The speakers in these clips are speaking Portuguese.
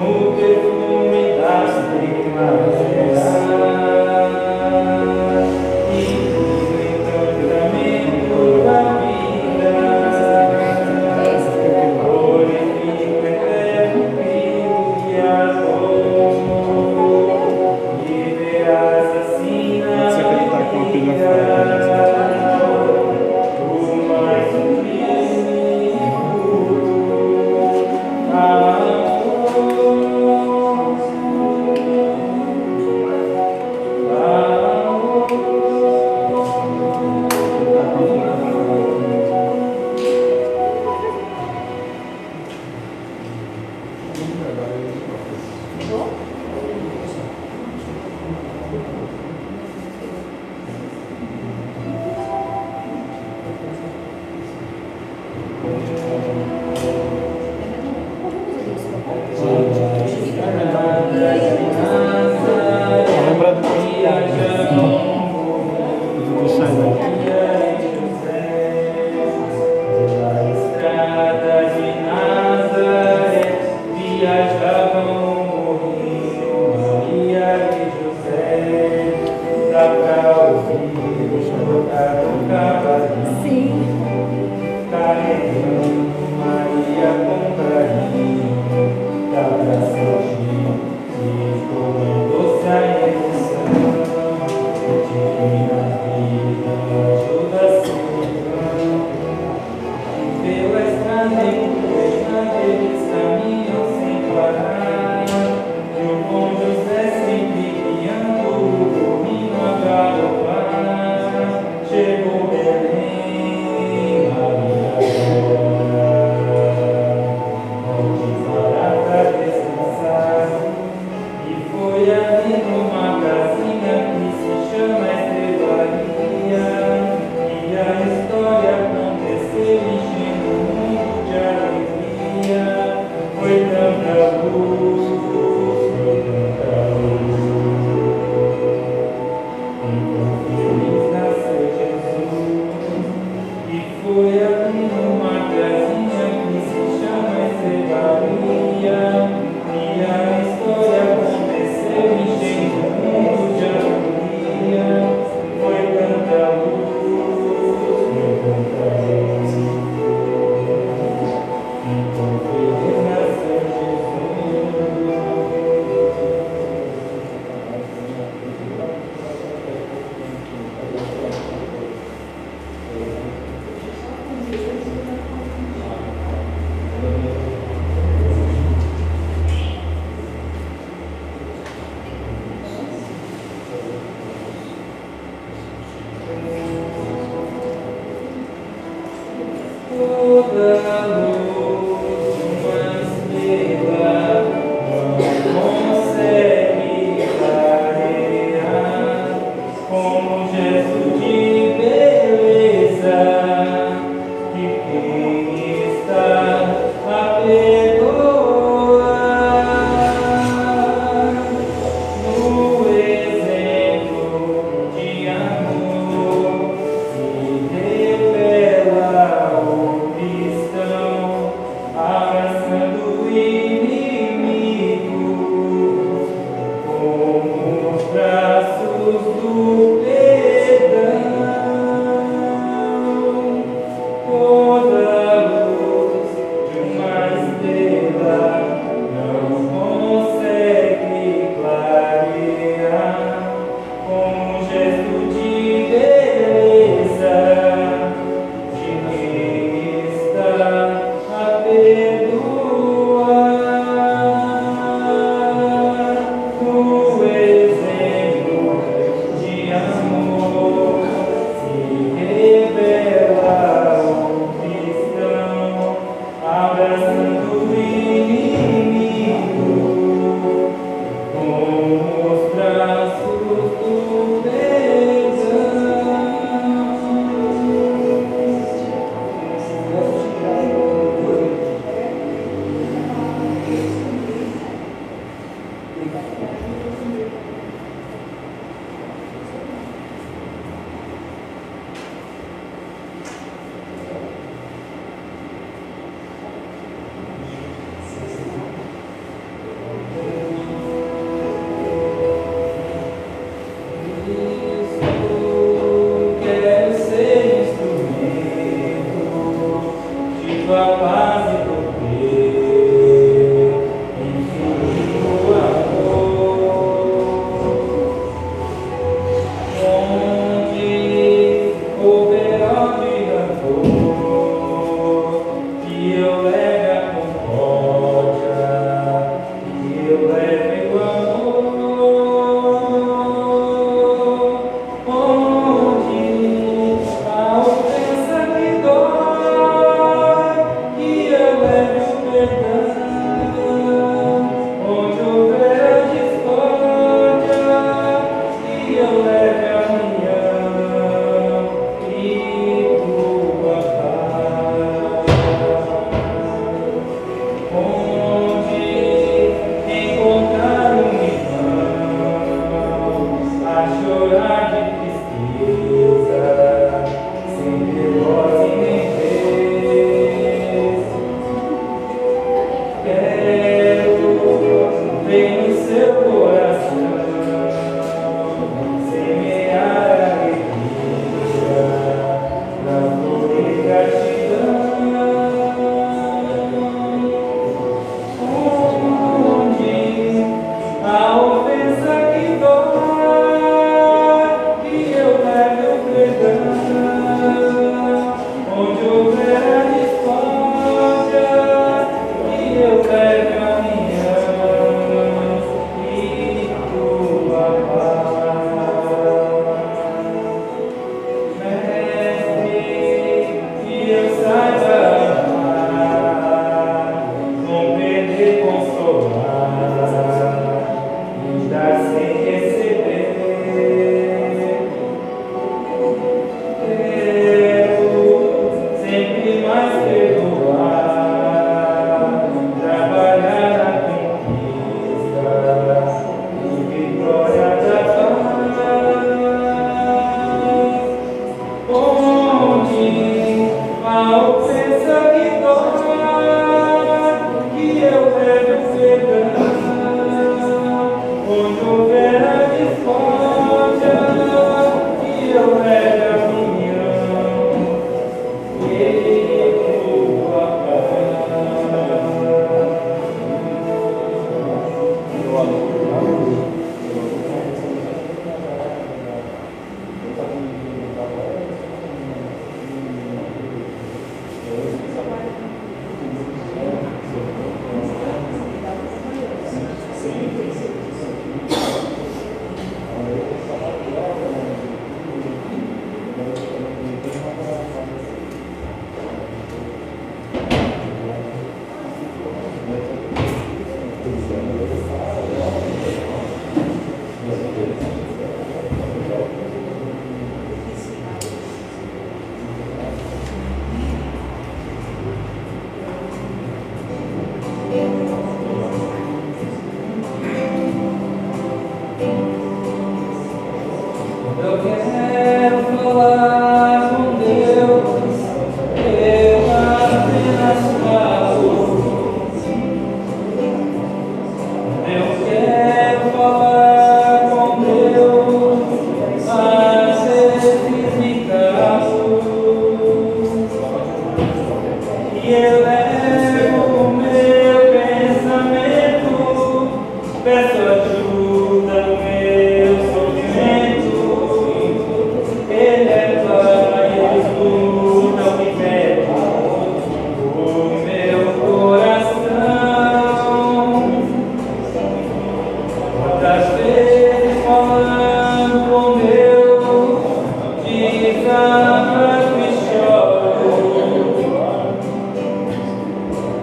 O perfume das primas.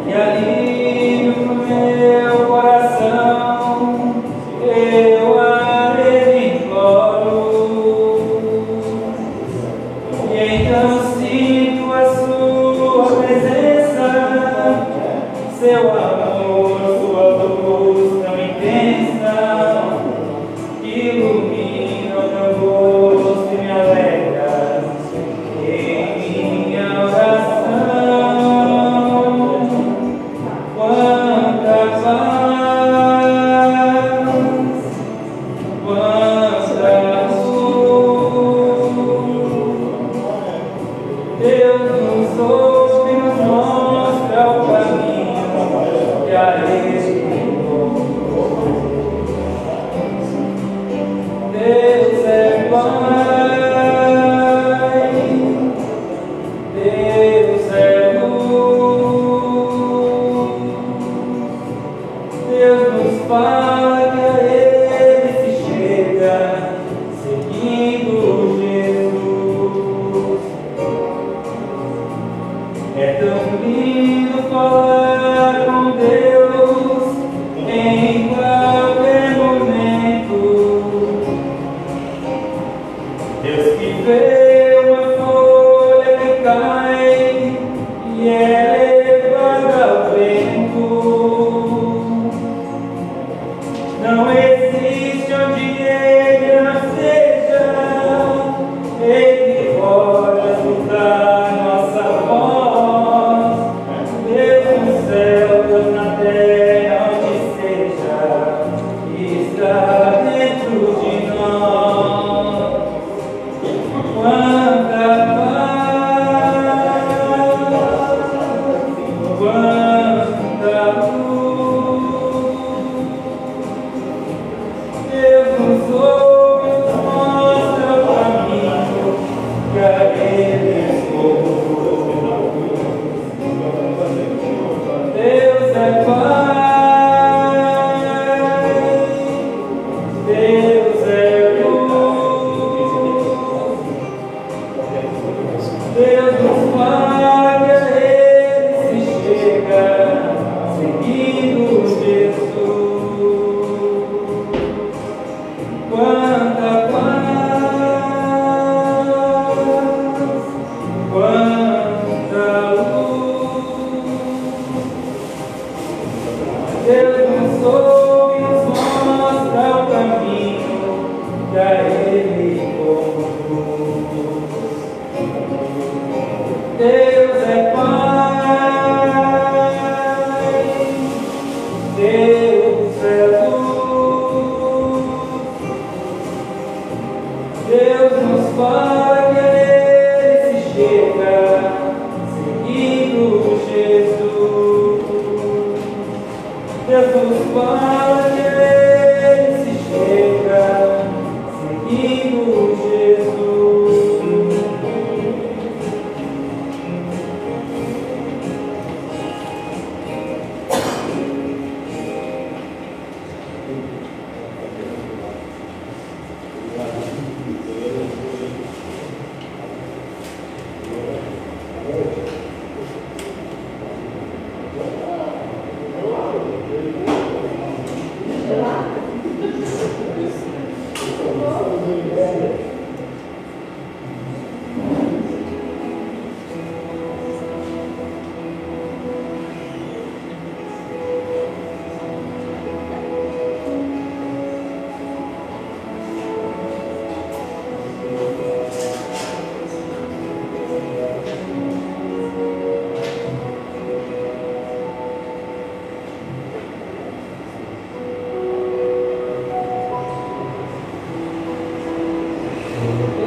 E alívio pro meu coração. Não existe onde ele não seja, ele pode escutar nossa voz. Deus no céu, Deus na terra, onde seja, está dentro de nós. Quanta paz, quanta luz. Deus nos ouve, nos mostra o caminho que a Ele conduz. Deus é Pai, Deus é luz. Deus nos paga, Ele se chega, seguindo Jesus. Quanta paz, quanta luz. Deus nos ouve e nos mostra o caminho que a Ele conduz. Deus é Pai, Deus é luz. Deus nos paga, Ele se chega, seguindo Jesus. Deus nos paga, Ele se chega, seguindo Jesus.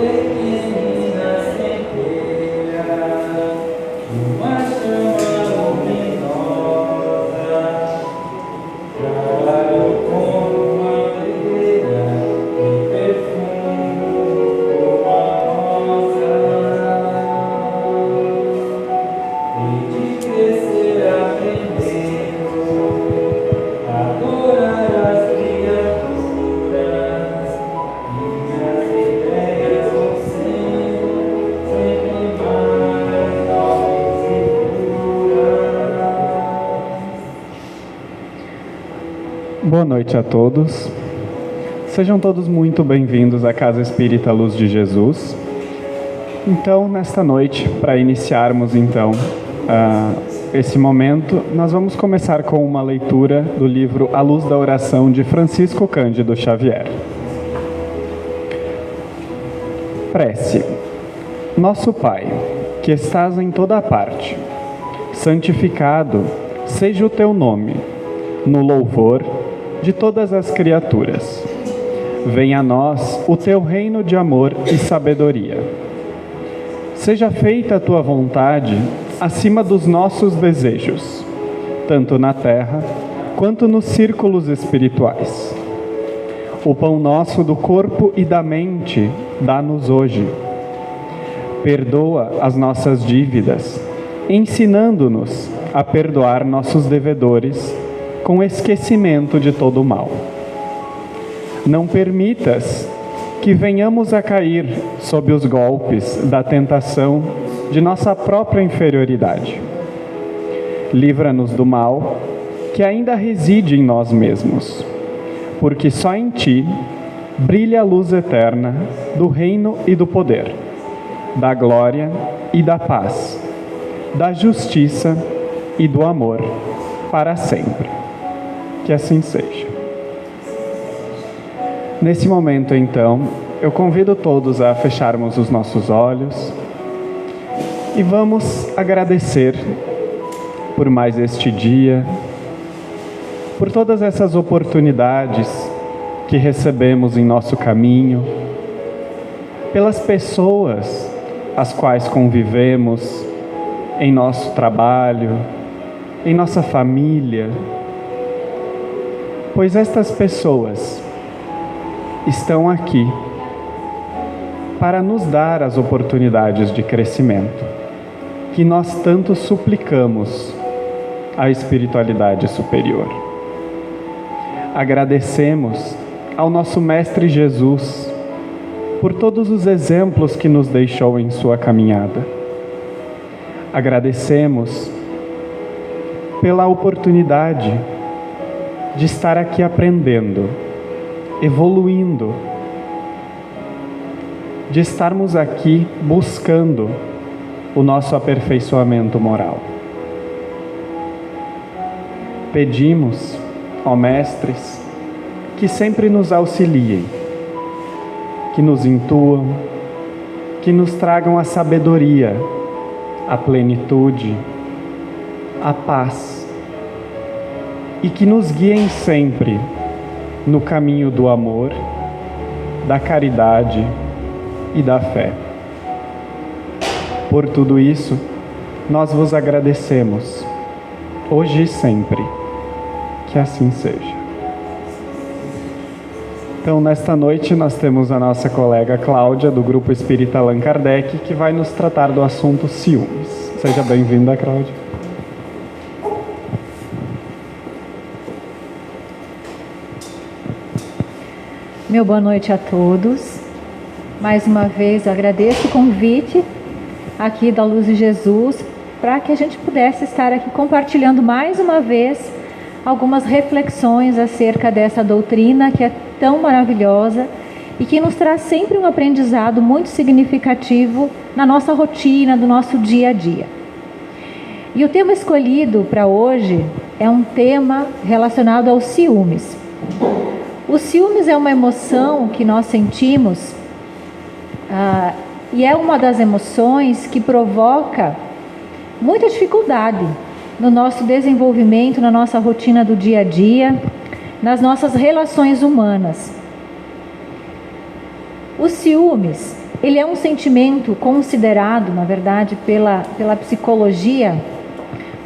Pequenina centelha, uma chama luminosa, claro como uma bandeira e perfume como a rosa. E de crescer aprendendo a adorar as criaturas, minhas ideias vão sendo sempre mais nobres e puras. Boa noite a todos. Sejam todos muito bem-vindos à Casa Espírita Luz de Jesus. Então, nesta noite, para iniciarmos esse momento, nós vamos começar com uma leitura do livro A Luz da Oração de Francisco Cândido Xavier. Prece. Nosso Pai, que estás em toda parte, santificado seja o teu nome, no louvor de todas as criaturas. Venha a nós o teu reino de amor e sabedoria. Seja feita a tua vontade acima dos nossos desejos, tanto na terra quanto nos círculos espirituais. O pão nosso do corpo e da mente dá-nos hoje. Perdoa as nossas dívidas, ensinando-nos a perdoar nossos devedores com esquecimento de todo o mal. Não permitas que venhamos a cair sob os golpes da tentação de nossa própria inferioridade. Livra-nos do mal que ainda reside em nós mesmos, porque só em Ti brilha a luz eterna do reino e do poder, da glória e da paz, da justiça e do amor para sempre. Que assim seja. Nesse momento, então, eu convido todos a fecharmos os nossos olhos e vamos agradecer por mais este dia, por todas essas oportunidades que recebemos em nosso caminho, pelas pessoas as quais convivemos em nosso trabalho, em nossa família, pois estas pessoas estão aqui para nos dar as oportunidades de crescimento que nós tanto suplicamos à espiritualidade superior. Agradecemos ao nosso Mestre Jesus por todos os exemplos que nos deixou em sua caminhada. Agradecemos pela oportunidade de estar aqui aprendendo, evoluindo, de estarmos aqui buscando o nosso aperfeiçoamento moral. Pedimos, ó Mestres, que sempre nos auxiliem, que nos intuam, que nos tragam a sabedoria, a plenitude, a paz, e que nos guiem sempre no caminho do amor, da caridade e da fé. Por tudo isso, nós vos agradecemos, hoje e sempre. Que assim seja. Então, nesta noite, nós temos a nossa colega Cláudia, do Grupo Espírita Allan Kardec, que vai nos tratar do assunto ciúmes. Seja bem-vinda, Cláudia. Meu boa noite a todos. Mais uma vez eu agradeço o convite aqui da Luz de Jesus para que a gente pudesse estar aqui compartilhando mais uma vez algumas reflexões acerca dessa doutrina que é tão maravilhosa e que nos traz sempre um aprendizado muito significativo na nossa rotina, do nosso dia a dia. E o tema escolhido para hoje é um tema relacionado aos ciúmes. O ciúmes é uma emoção que nós sentimos e é uma das emoções que provoca muita dificuldade no nosso desenvolvimento, na nossa rotina do dia a dia, nas nossas relações humanas. O ciúmes, ele é um sentimento considerado, na verdade, pela psicologia,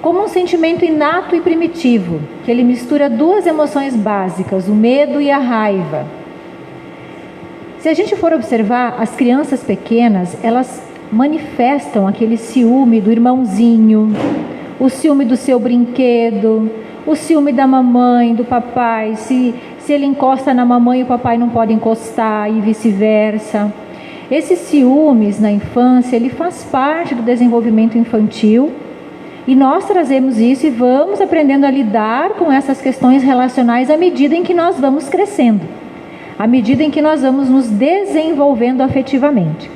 como um sentimento inato e primitivo, que ele mistura duas emoções básicas, o medo e a raiva. Se a gente for observar, as crianças pequenas, elas manifestam aquele ciúme do irmãozinho, o ciúme do seu brinquedo, o ciúme da mamãe, do papai, se ele encosta na mamãe, o papai não pode encostar e vice-versa. Esses ciúmes na infância, ele faz parte do desenvolvimento infantil. E nós trazemos isso e vamos aprendendo a lidar com essas questões relacionais à medida em que nós vamos crescendo, à medida em que nós vamos nos desenvolvendo afetivamente.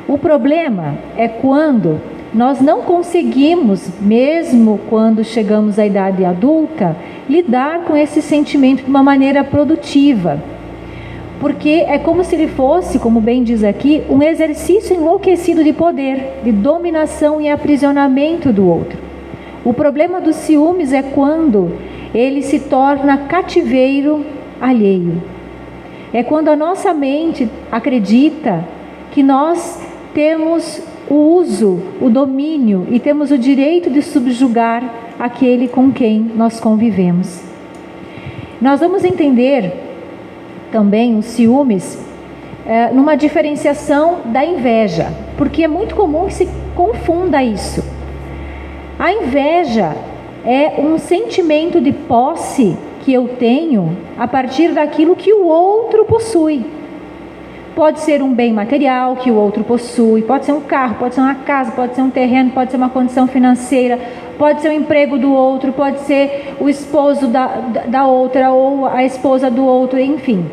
O problema é quando nós não conseguimos, mesmo quando chegamos à idade adulta, lidar com esse sentimento de uma maneira produtiva. Porque é como se ele fosse, como bem diz aqui, um exercício enlouquecido de poder, de dominação e aprisionamento do outro. O problema dos ciúmes é quando ele se torna cativeiro alheio. É quando a nossa mente acredita que nós temos o uso, o domínio e temos o direito de subjugar aquele com quem nós convivemos. Nós vamos entender também os ciúmes numa diferenciação da inveja, porque é muito comum que se confunda isso. A inveja é um sentimento de posse que eu tenho a partir daquilo que o outro possui. Pode ser um bem material que o outro possui, pode ser um carro, pode ser uma casa, pode ser um terreno, pode ser uma condição financeira, pode ser o emprego do outro, pode ser o esposo da outra ou a esposa do outro, enfim.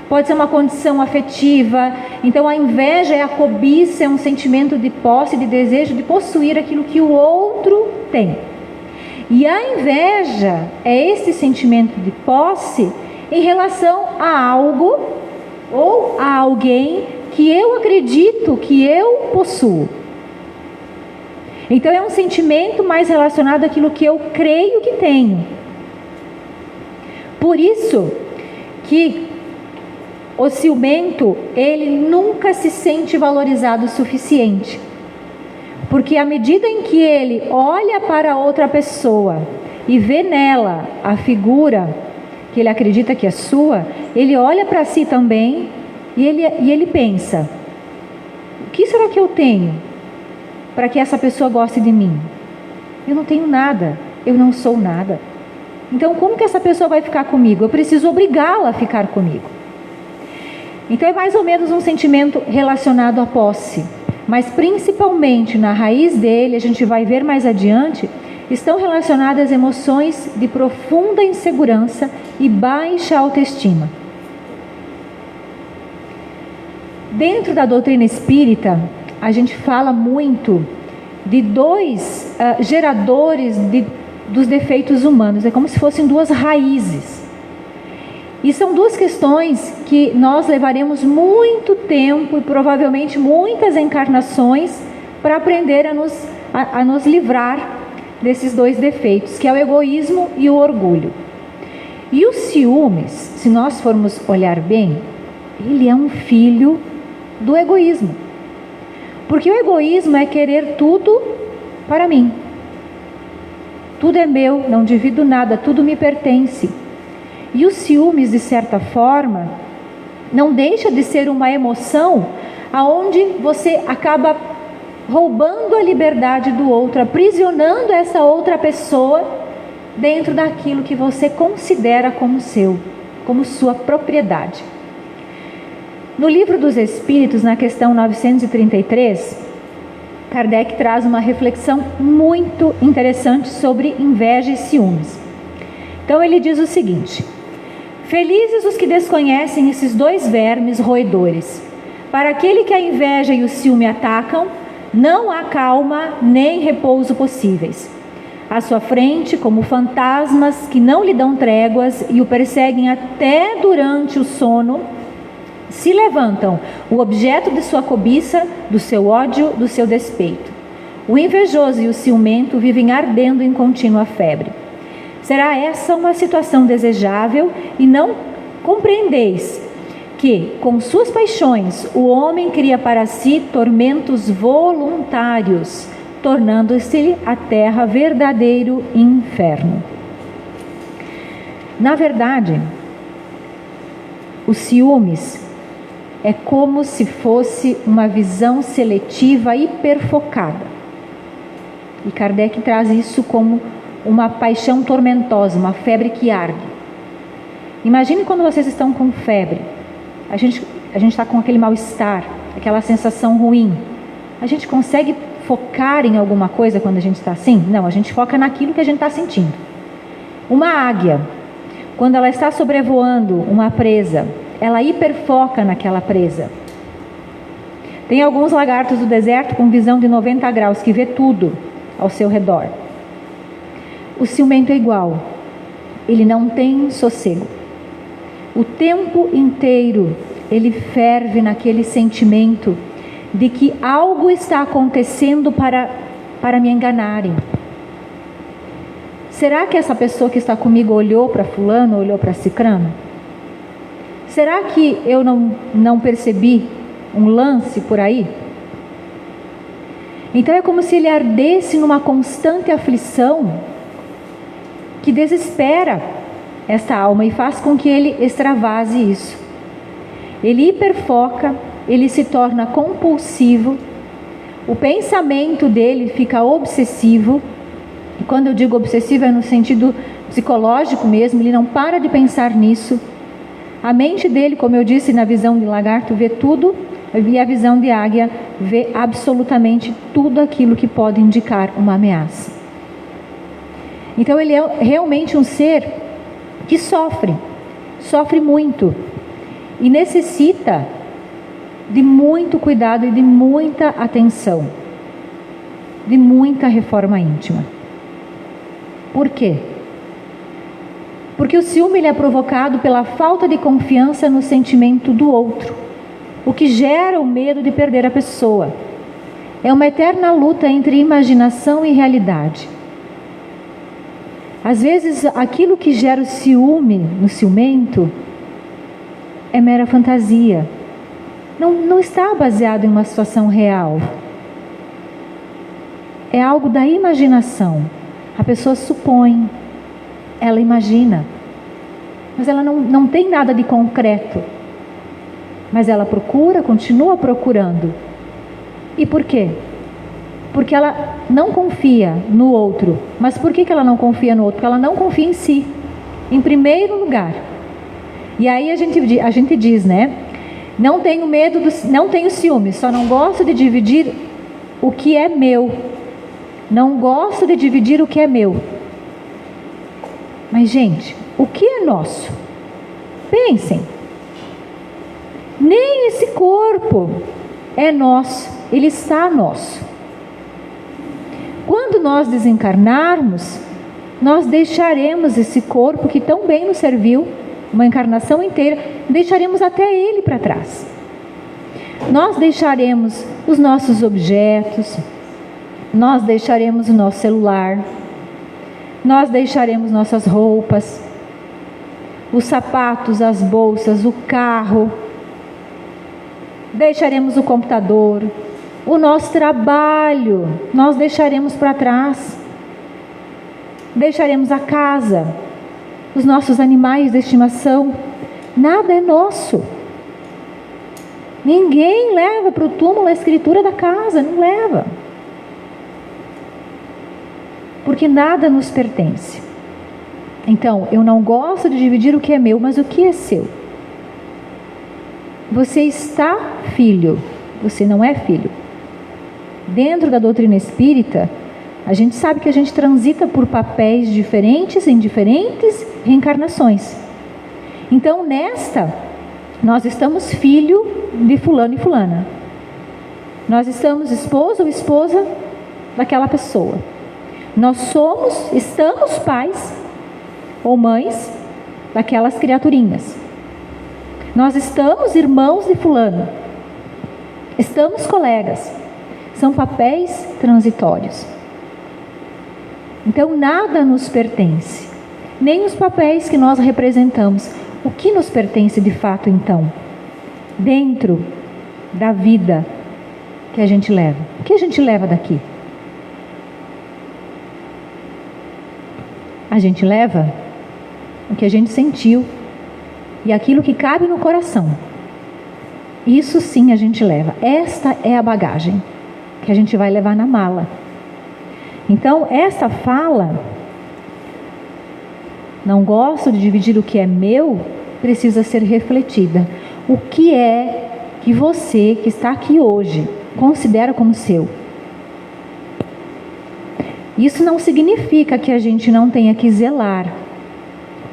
Pode ser uma condição afetiva. Então a inveja é a cobiça, é um sentimento de posse, de desejo de possuir aquilo que o outro tem. E a inveja é esse sentimento de posse em relação a algo ou a alguém que eu acredito que eu possuo. Então é um sentimento mais relacionado àquilo que eu creio que tenho. Por isso que o ciumento, ele nunca se sente valorizado o suficiente. Porque à medida em que ele olha para outra pessoa e vê nela a figura que ele acredita que é sua, ele olha para si também e ele pensa: o que será que eu tenho para que essa pessoa goste de mim? Eu não tenho nada, eu não sou nada. Então como que essa pessoa vai ficar comigo? Eu preciso obrigá-la a ficar comigo. Então é mais ou menos um sentimento relacionado à posse. Mas principalmente na raiz dele, a gente vai ver mais adiante, estão relacionadas emoções de profunda insegurança e baixa autoestima. Dentro da doutrina espírita, a gente fala muito de dois geradores dos defeitos humanos. É como se fossem duas raízes. E são duas questões que nós levaremos muito tempo e provavelmente muitas encarnações para aprender a nos livrar desses dois defeitos, que é o egoísmo e o orgulho. E os ciúmes, se nós formos olhar bem, ele é um filho do egoísmo. Porque o egoísmo é querer tudo para mim. Tudo é meu, não divido nada, tudo me pertence. E os ciúmes, de certa forma, não deixa de ser uma emoção aonde você acaba roubando a liberdade do outro, aprisionando essa outra pessoa dentro daquilo que você considera como seu, como sua propriedade. No Livro dos Espíritos, na questão 933, Kardec traz uma reflexão muito interessante sobre inveja e ciúmes. Então ele diz o seguinte: felizes os que desconhecem esses dois vermes roedores. Para aquele que a inveja e o ciúme atacam, não há calma nem repouso possíveis. À sua frente, como fantasmas que não lhe dão tréguas e o perseguem até durante o sono, se levantam o objeto de sua cobiça, do seu ódio, do seu despeito. O invejoso e o ciumento vivem ardendo em contínua febre. Será essa uma situação desejável e não compreendeis que, com suas paixões, o homem cria para si tormentos voluntários, tornando-se a terra verdadeiro inferno. Na verdade, os ciúmes é como se fosse uma visão seletiva hiperfocada. E Kardec traz isso como uma paixão tormentosa, uma febre que arde. Imagine quando vocês estão com febre. A gente está com aquele mal-estar, aquela sensação ruim. A gente consegue focar em alguma coisa quando a gente está assim? Não, a gente foca naquilo que a gente está sentindo. Uma águia, quando ela está sobrevoando uma presa, ela hiperfoca naquela presa. Tem alguns lagartos do deserto com visão de 90 graus, que vê tudo ao seu redor. O ciumento é igual. Ele não tem sossego. O tempo inteiro ele ferve naquele sentimento de que algo está acontecendo para me enganarem. Será que essa pessoa que está comigo olhou para fulano, olhou para cicrano? Será que eu não percebi um lance por aí? Então é como se ele ardesse numa constante aflição que desespera essa alma e faz com que ele extravase isso. Ele hiperfoca, ele se torna compulsivo, o pensamento dele fica obsessivo. E quando eu digo obsessivo é no sentido psicológico mesmo, ele não para de pensar nisso. A mente dele, como eu disse, na visão de lagarto, vê tudo, e a visão de águia vê absolutamente tudo aquilo que pode indicar uma ameaça. Então ele é realmente um ser que sofre muito e necessita de muito cuidado e de muita atenção, de muita reforma íntima. Por quê? Porque o ciúme ele é provocado pela falta de confiança no sentimento do outro, o que gera o medo de perder a pessoa. É uma eterna luta entre imaginação e realidade. Às vezes, aquilo que gera o ciúme no ciumento é mera fantasia. Não está baseado em uma situação real. É algo da imaginação. A pessoa supõe, ela imagina, mas ela não tem nada de concreto. Mas ela procura, continua procurando. E por quê? Porque ela não confia no outro. Mas por que ela não confia no outro? Porque ela não confia em si, em primeiro lugar. E aí a gente diz, né? Não tenho medo, não tenho ciúme, só não gosto de dividir o que é meu. Não gosto de dividir o que é meu. Mas, gente, o que é nosso? Pensem. Nem esse corpo é nosso, ele está nosso. Quando nós desencarnarmos, nós deixaremos esse corpo que tão bem nos serviu, uma encarnação inteira, deixaremos até ele para trás. Nós deixaremos os nossos objetos, nós deixaremos o nosso celular, nós deixaremos nossas roupas, os sapatos, as bolsas, o carro, deixaremos o computador, o nosso trabalho, nós deixaremos para trás, deixaremos a casa, os nossos animais de estimação, nada é nosso. Ninguém leva para o túmulo a escritura da casa, não leva. Porque nada nos pertence. Então, eu não gosto de dividir o que é meu, mas o que é seu? Você está filho, você não é filho. Dentro da doutrina espírita, a gente sabe que a gente transita por papéis diferentes em diferentes reencarnações. Então, nesta, nós estamos filho de fulano e fulana. Nós estamos esposo ou esposa daquela pessoa. Nós estamos pais ou mães daquelas criaturinhas. Nós estamos irmãos de fulano. Estamos colegas. São papéis transitórios. Então nada nos pertence. Nem os papéis que nós representamos. O que nos pertence de fato então? Dentro da vida que a gente leva. O que a gente leva daqui? A gente leva o que a gente sentiu e aquilo que cabe no coração. Isso sim a gente leva. Esta é a bagagem que a gente vai levar na mala. Então, essa fala, não gosto de dividir o que é meu, precisa ser refletida. O que é que você, que está aqui hoje, considera como seu? Isso não significa que a gente não tenha que zelar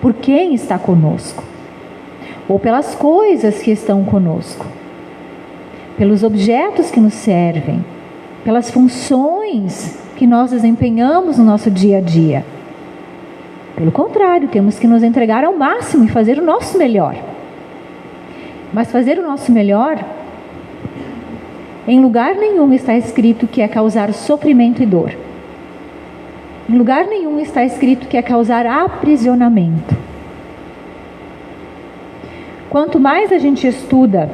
por quem está conosco, ou pelas coisas que estão conosco, pelos objetos que nos servem, pelas funções que nós desempenhamos no nosso dia a dia. Pelo contrário, temos que nos entregar ao máximo e fazer o nosso melhor. Mas fazer o nosso melhor, em lugar nenhum está escrito que é causar sofrimento e dor. Em lugar nenhum está escrito que é causar aprisionamento. Quanto mais a gente estuda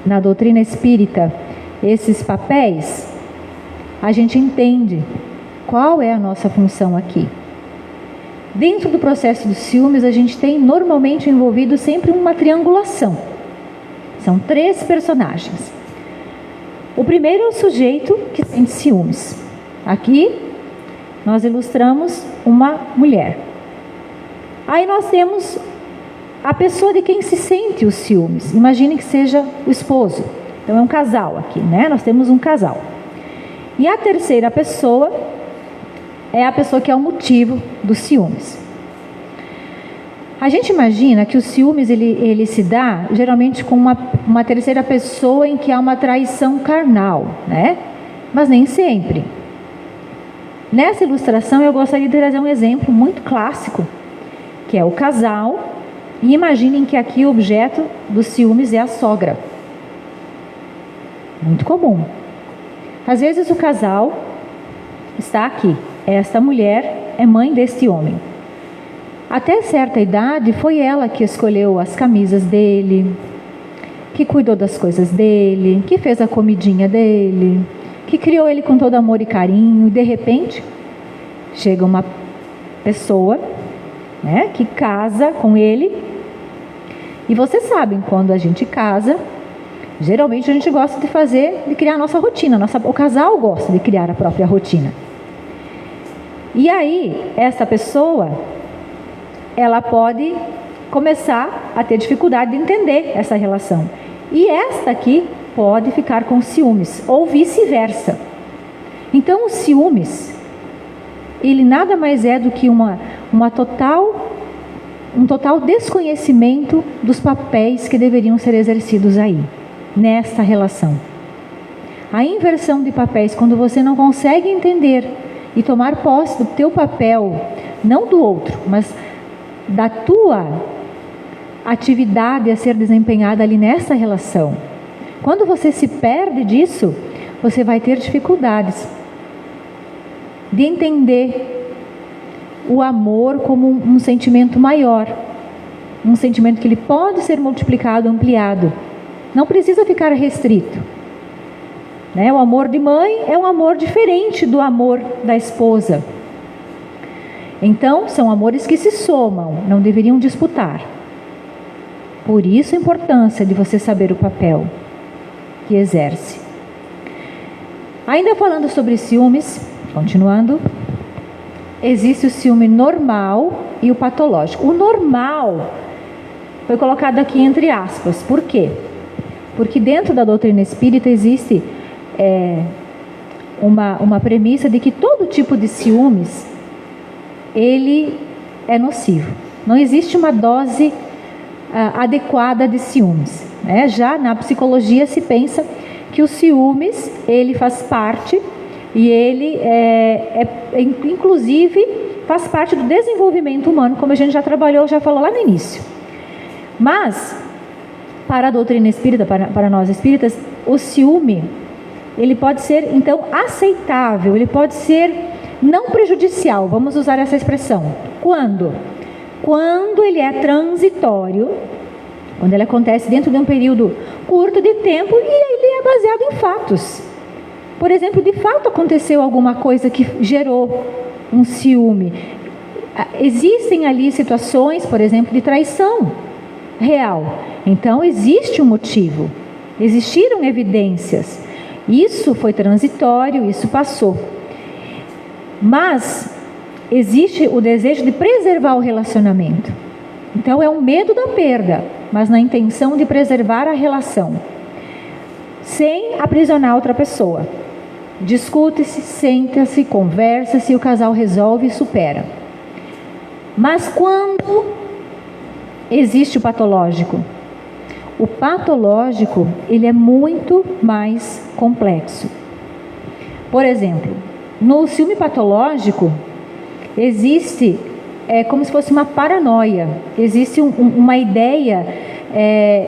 na doutrina espírita esses papéis, a gente entende qual é a nossa função aqui. Dentro do processo dos ciúmes, a gente tem normalmente envolvido sempre uma triangulação. São 3 personagens. O primeiro é o sujeito que sente ciúmes. Aqui nós ilustramos uma mulher. Aí nós temos a pessoa de quem se sente os ciúmes. Imagine que seja o esposo. Então é um casal aqui, né? Nós temos um casal. E a terceira pessoa é a pessoa que é o motivo dos ciúmes. A gente imagina que os ciúmes ele se dá geralmente com uma terceira pessoa em que há uma traição carnal, né? Mas nem sempre. Nessa ilustração eu gostaria de trazer um exemplo muito clássico, que é o casal, e imaginem que aqui o objeto dos ciúmes é a sogra. Muito comum. Às vezes o casal está aqui. Esta mulher é mãe deste homem. Até certa idade foi ela que escolheu as camisas dele, que cuidou das coisas dele, que fez a comidinha dele, que criou ele com todo amor e carinho. E de repente chega uma pessoa, né, que casa com ele. E vocês sabem, quando a gente casa, geralmente a gente gosta de criar a nossa rotina. O casal gosta de criar a própria rotina. E aí, essa pessoa, ela pode começar a ter dificuldade de entender essa relação. E esta aqui pode ficar com ciúmes, ou vice-versa. Então, os ciúmes, ele nada mais é do que um total desconhecimento dos papéis que deveriam ser exercidos aí, nesta relação. A inversão de papéis, quando você não consegue entender e tomar posse do teu papel, não do outro, mas da tua atividade a ser desempenhada ali nessa relação. Quando você se perde disso, você vai ter dificuldades de entender o amor como um sentimento maior, um sentimento que ele pode ser multiplicado, ampliado. Não precisa ficar restrito. Né? O amor de mãe é um amor diferente do amor da esposa. Então, são amores que se somam, não deveriam disputar. Por isso a importância de você saber o papel que exerce. Ainda falando sobre ciúmes, continuando, existe o ciúme normal e o patológico. O normal foi colocado aqui entre aspas. Por quê? Porque dentro da doutrina espírita existe uma premissa de que todo tipo de ciúmes, ele é nocivo. Não existe uma dose adequada de ciúmes. Né? Já na psicologia se pensa que o ciúmes, ele faz parte e ele inclusive faz parte do desenvolvimento humano, como a gente já trabalhou, já falou lá no início. Mas, para a doutrina espírita, para nós espíritas, o ciúme, ele pode ser, então, aceitável, ele pode ser não prejudicial, vamos usar essa expressão. Quando? Quando ele é transitório, quando ele acontece dentro de um período curto de tempo e ele é baseado em fatos. Por exemplo, de fato aconteceu alguma coisa que gerou um ciúme. Existem ali situações, por exemplo, de traição real. Então, existe um motivo. Existiram evidências. Isso foi transitório, isso passou. Mas existe o desejo de preservar o relacionamento. Então, é um medo da perda, mas na intenção de preservar a relação, sem aprisionar outra pessoa. Discute-se, senta-se, conversa-se, o casal resolve e supera. Mas quando existe o patológico, ele é muito mais complexo. Por exemplo, no ciúme patológico, existe como se fosse uma paranoia, existe uma ideia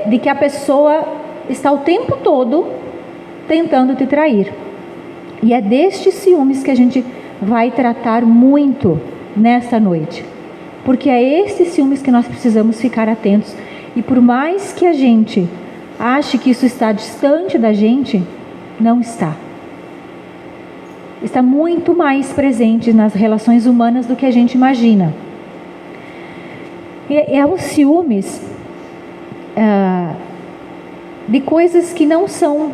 de que a pessoa está o tempo todo tentando te trair. E é destes ciúmes que a gente vai tratar muito nessa noite. Porque é estes ciúmes que nós precisamos ficar atentos. E por mais que a gente ache que isso está distante da gente, não está. Está muito mais presente nas relações humanas do que a gente imagina. É os ciúmes de coisas que não são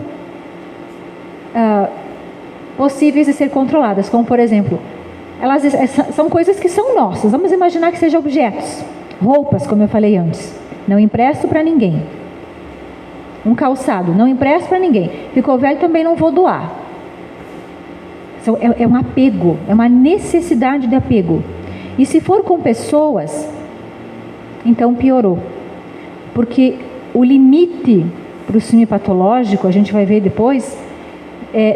possíveis de ser controladas, como por exemplo, elas são coisas que são nossas. Vamos imaginar que sejam objetos, roupas, como eu falei antes, não empresto para ninguém. Um calçado, não empresto para ninguém. Ficou velho, também não vou doar. É um apego, é uma necessidade de apego. E se for com pessoas, então piorou. Porque o limite para o ciúme patológico, a gente vai ver depois,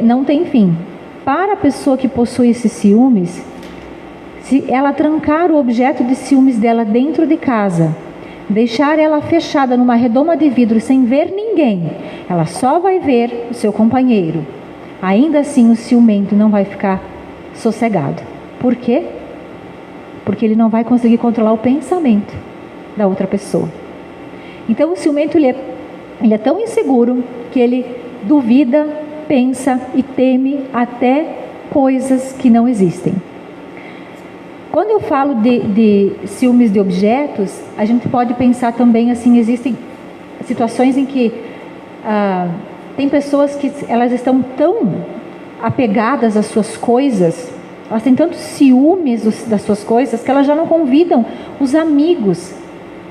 não tem fim. Para a pessoa que possui esses ciúmes, Se ela trancar o objeto de ciúmes dela dentro de casa, deixar ela fechada numa redoma de vidro sem ver ninguém, ela só vai ver o seu companheiro. Ainda assim o ciumento não vai ficar sossegado. Por quê? Porque ele não vai conseguir controlar o pensamento da outra pessoa. Então o ciumento ele é tão inseguro que ele duvida, pensa e teme até coisas que não existem. Quando eu falo de ciúmes de objetos, a gente pode pensar também assim, existem situações em que tem pessoas que elas estão tão apegadas às suas coisas, elas têm tantos ciúmes das suas coisas, que elas já não convidam os amigos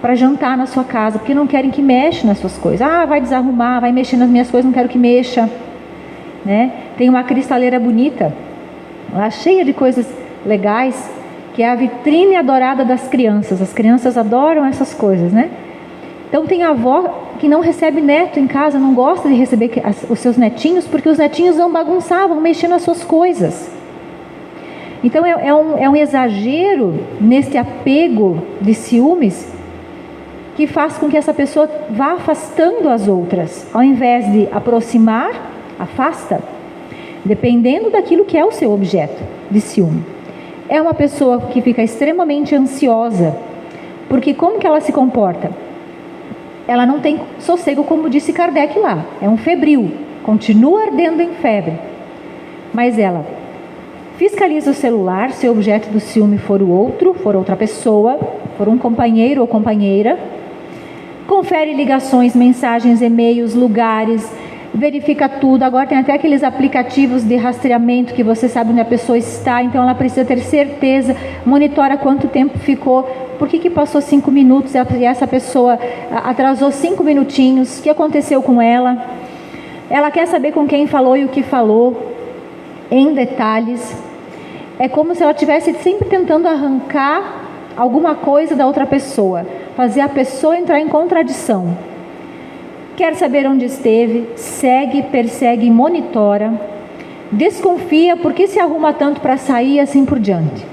para jantar na sua casa, porque não querem que mexa nas suas coisas. Vai desarrumar, vai mexer nas minhas coisas, não quero que mexa. Né? Tem uma cristaleira bonita, lá cheia de coisas legais, que é a vitrine adorada das crianças. As crianças adoram essas coisas, né? Então tem a avó que não recebe neto em casa, não gosta de receber os seus netinhos, porque os netinhos vão bagunçar, vão mexer nas suas coisas. Então é um exagero nesse apego de ciúmes que faz com que essa pessoa vá afastando as outras, ao invés de aproximar, afasta, dependendo daquilo que é o seu objeto de ciúme. É uma pessoa que fica extremamente ansiosa, porque como que ela se comporta? Ela não tem sossego, como disse Kardec lá, é um febril, continua ardendo em febre, mas ela fiscaliza o celular, se o objeto do ciúme for o outro, for outra pessoa, for um companheiro ou companheira, confere ligações, mensagens, e-mails, lugares, verifica tudo. Agora tem até aqueles aplicativos de rastreamento que você sabe onde a pessoa está, então ela precisa ter certeza, monitora quanto tempo ficou, por que passou 5 minutos e essa pessoa atrasou 5 minutinhos, o que aconteceu com ela? Ela quer saber com quem falou e o que falou, em detalhes. É como se ela estivesse sempre tentando arrancar alguma coisa da outra pessoa, fazer a pessoa entrar em contradição. Quer saber onde esteve, segue, persegue, monitora, desconfia, por que se arruma tanto para sair e assim por diante.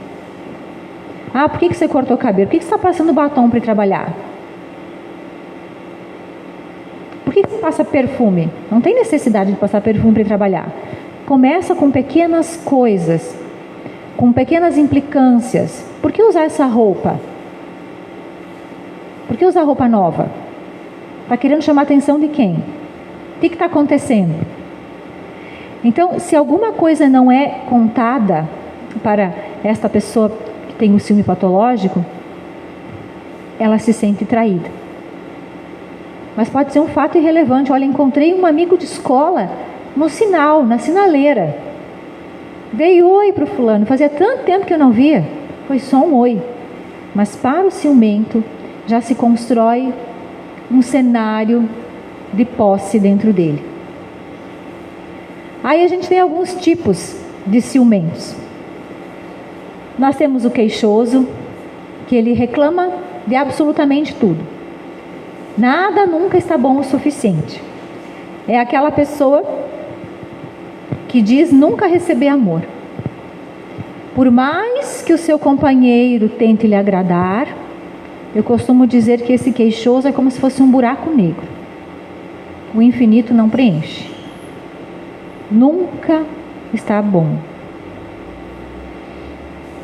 Por que você cortou o cabelo? Por que você está passando batom para ir trabalhar? Por que você passa perfume? Não tem necessidade de passar perfume para ir trabalhar. Começa com pequenas coisas, com pequenas implicâncias. Por que usar essa roupa? Por que usar roupa nova? Está querendo chamar a atenção de quem? O que está acontecendo? Então, se alguma coisa não é contada para esta pessoa que tem o ciúme patológico, ela se sente traída. Mas pode ser um fato irrelevante. Olha, encontrei um amigo de escola no sinal, na sinaleira. Dei oi para o fulano, fazia tanto tempo que eu não via. Foi só um oi. Mas para o ciumento já se constrói um cenário de posse dentro dele. Aí a gente tem alguns tipos de ciumentos. Nós temos o queixoso, que ele reclama de absolutamente tudo. Nada nunca está bom o suficiente. É aquela pessoa que diz nunca receber amor. Por mais que o seu companheiro tente lhe agradar, eu costumo dizer que esse queixoso é como se fosse um buraco negro. O infinito não preenche. Nunca está bom.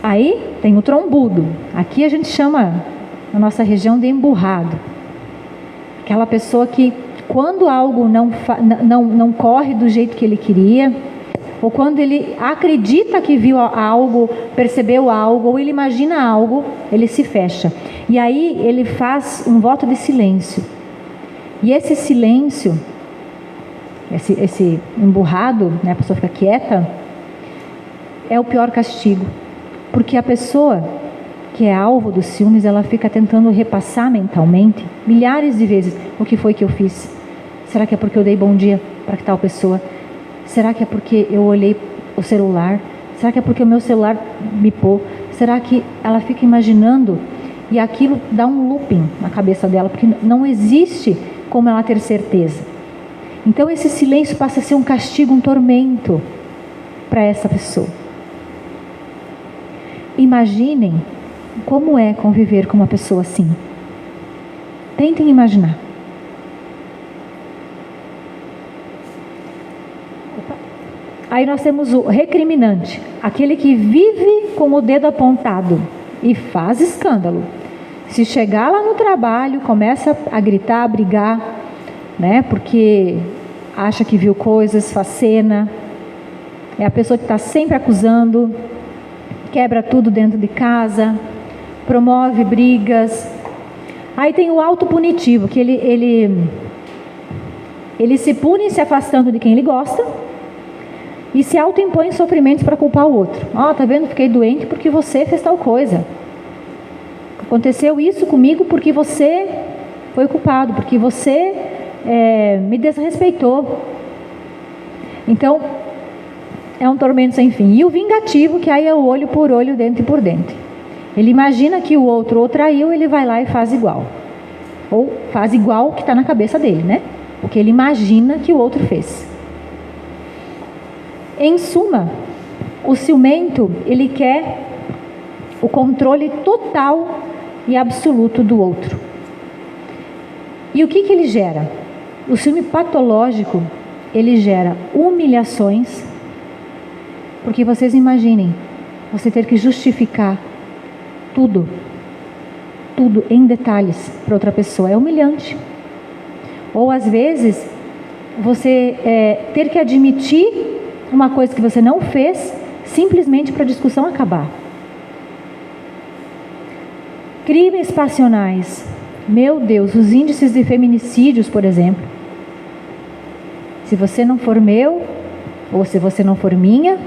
Aí tem o trombudo. Aqui a gente chama, na nossa região, de emburrado. Aquela pessoa que, quando algo não corre do jeito que ele queria, ou quando ele acredita que viu algo, percebeu algo, ou ele imagina algo, ele se fecha. E aí ele faz um voto de silêncio. E esse silêncio, esse emburrado, né, a pessoa fica quieta, é o pior castigo. Porque a pessoa que é alvo dos ciúmes, ela fica tentando repassar mentalmente, milhares de vezes, o que foi que eu fiz. Será que é porque eu dei bom dia para tal pessoa? Será que é porque eu olhei o celular? Será que é porque o meu celular bipou? Será que ela fica imaginando e aquilo dá um looping na cabeça dela, porque não existe como ela ter certeza. Então esse silêncio passa a ser um castigo, um tormento para essa pessoa. imaginem como é conviver com uma pessoa assim. Tentem imaginar. Aí nós temos o recriminante, aquele que vive com o dedo apontado e faz escândalo. Se chegar lá no trabalho, começa a gritar, a brigar, né? Porque acha que viu coisas, faz cena. É a pessoa que está sempre acusando, quebra tudo dentro de casa, promove brigas. Aí tem o autopunitivo, que ele se pune se afastando de quem ele gosta e se autoimpõe sofrimentos para culpar o outro. Tá vendo? Fiquei doente porque você fez tal coisa. Aconteceu isso comigo porque você foi o culpado, porque você me desrespeitou. Então, é um tormento sem fim. E o vingativo, que aí é o olho por olho, dente por dente. Ele imagina que o outro o traiu, ele vai lá e faz igual. Ou faz igual o que está na cabeça dele, né? O que ele imagina que o outro fez. Em suma, o ciumento, ele quer o controle total e absoluto do outro. E o que ele gera? O ciúme patológico, ele gera humilhações, porque vocês imaginem, você ter que justificar tudo em detalhes para outra pessoa, é humilhante. Ou às vezes, você ter que admitir uma coisa que você não fez, simplesmente para a discussão acabar. Crimes passionais. Meu Deus, os índices de feminicídios, por exemplo. Se você não for meu, ou se você não for minha,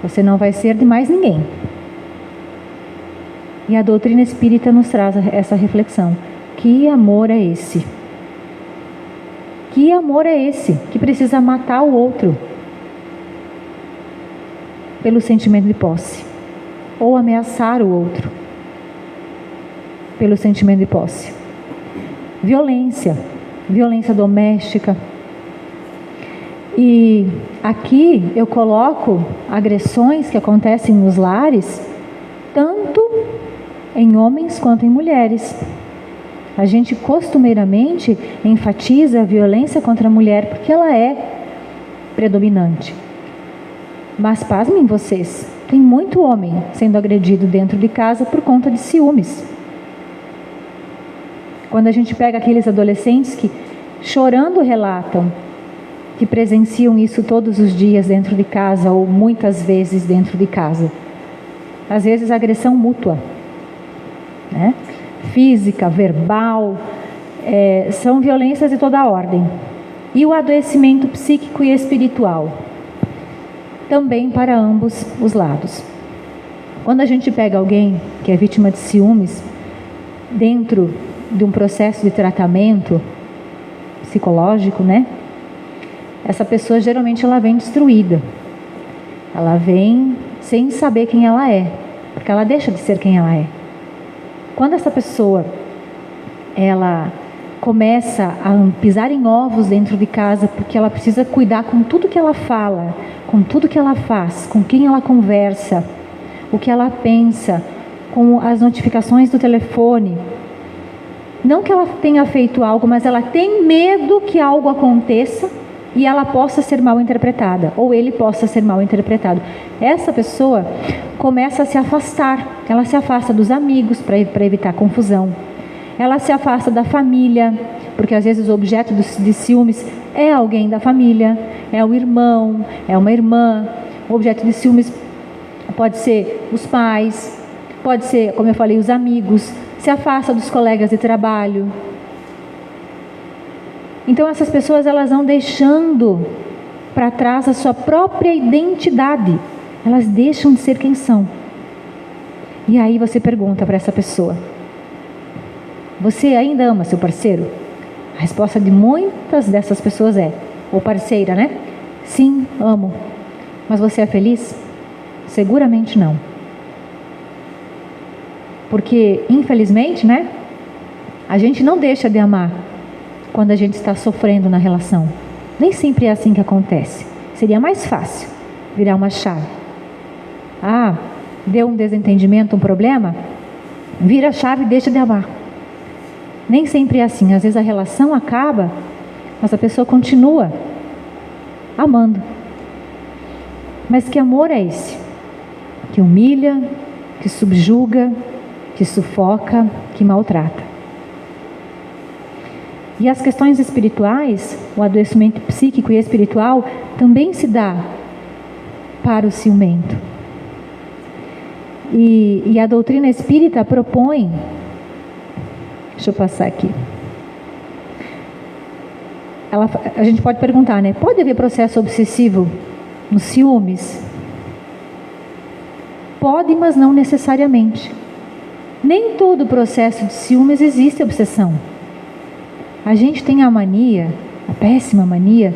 você não vai ser de mais ninguém. E a doutrina espírita nos traz essa reflexão. Que amor é esse? Que amor é esse que precisa matar o outro pelo sentimento de posse? Ou ameaçar o outro pelo sentimento de posse? Violência doméstica. E aqui eu coloco agressões que acontecem nos lares, tanto em homens quanto em mulheres. A gente costumeiramente enfatiza a violência contra a mulher porque ela é predominante. Mas pasmem vocês, tem muito homem sendo agredido dentro de casa por conta de ciúmes. Quando a gente pega aqueles adolescentes que chorando relatam que presenciam isso todos os dias dentro de casa ou muitas vezes dentro de casa. Às vezes agressão mútua, né? Física, verbal, são violências de toda a ordem. E o adoecimento psíquico e espiritual, também para ambos os lados. Quando a gente pega alguém que é vítima de ciúmes, dentro de um processo de tratamento psicológico, né? Essa pessoa geralmente ela vem destruída. Ela vem sem saber quem ela é, porque ela deixa de ser quem ela é. Quando essa pessoa ela começa a pisar em ovos dentro de casa, porque ela precisa cuidar com tudo que ela fala, com tudo que ela faz, com quem ela conversa, o que ela pensa, com as notificações do telefone. Não que ela tenha feito algo, mas ela tem medo que algo aconteça e ela possa ser mal interpretada, ou ele possa ser mal interpretado. Essa pessoa começa a se afastar, ela se afasta dos amigos para evitar confusão, ela se afasta da família, porque às vezes o objeto de ciúmes é alguém da família, é o irmão, é uma irmã. O objeto de ciúmes pode ser os pais, pode ser, como eu falei, os amigos. Se afasta dos colegas de trabalho. Então essas pessoas elas vão deixando para trás a sua própria identidade. Elas deixam de ser quem são. E aí você pergunta para essa pessoa: você ainda ama seu parceiro? A resposta de muitas dessas pessoas é, ou parceira, né? Sim, amo. Mas você é feliz? Seguramente não. Porque, infelizmente, né? A gente não deixa de amar quando a gente está sofrendo na relação. Nem sempre é assim que acontece. Seria mais fácil virar uma chave. deu um desentendimento, um problema, vira a chave e deixa de amar. Nem sempre é assim. Às vezes a relação acaba, mas a pessoa continua amando. Mas que amor é esse? Que humilha, que subjuga, que sufoca, que maltrata. E as questões espirituais, o adoecimento psíquico e espiritual, também se dá para o ciumento. E a doutrina espírita propõe, deixa eu passar aqui. A gente pode perguntar, né? Pode haver processo obsessivo nos ciúmes? Pode, mas não necessariamente. Nem todo processo de ciúmes existe obsessão. A gente tem a mania, a péssima mania,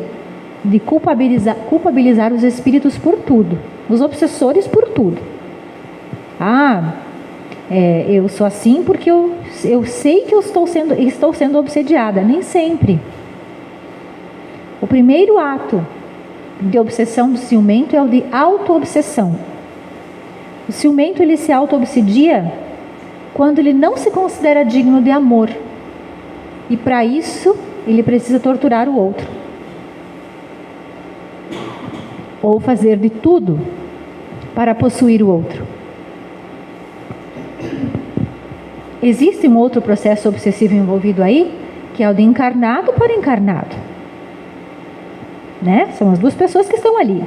de culpabilizar os espíritos por tudo, os obsessores por tudo. Eu sou assim porque eu sei que eu estou sendo obsediada. Nem sempre. O primeiro ato de obsessão do ciumento é o de auto-obsessão. O ciumento, ele se auto-obsedia quando ele não se considera digno de amor. E para isso, ele precisa torturar o outro. Ou fazer de tudo para possuir o outro. Existe um outro processo obsessivo envolvido aí, que é o de encarnado para encarnado. Né? São as duas pessoas que estão ali.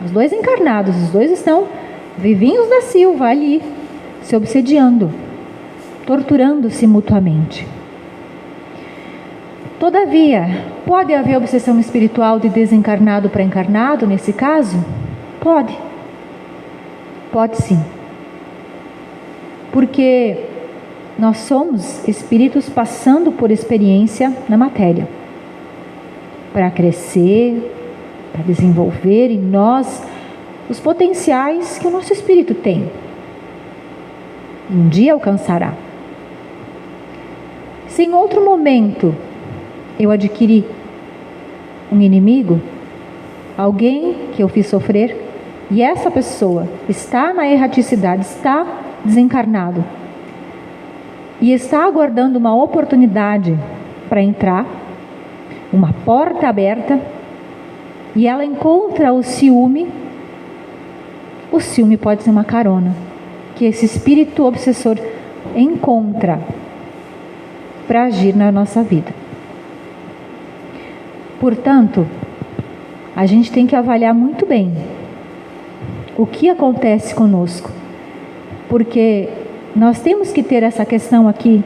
Os dois encarnados, os dois estão vivinhos da Silva ali, se obsediando, torturando-se mutuamente. Todavia, pode haver obsessão espiritual de desencarnado para encarnado nesse caso? Pode. Pode sim. Porque nós somos espíritos passando por experiência na matéria. Para crescer, para desenvolver em nós os potenciais que o nosso espírito tem. Um dia alcançará. Se em outro momento eu adquiri um inimigo, alguém que eu fiz sofrer, e essa pessoa está na erraticidade, está desencarnado, e está aguardando uma oportunidade para entrar, uma porta aberta, e ela encontra o ciúme pode ser uma carona que esse espírito obsessor encontra para agir na nossa vida. Portanto, a gente tem que avaliar muito bem o que acontece conosco, porque nós temos que ter essa questão aqui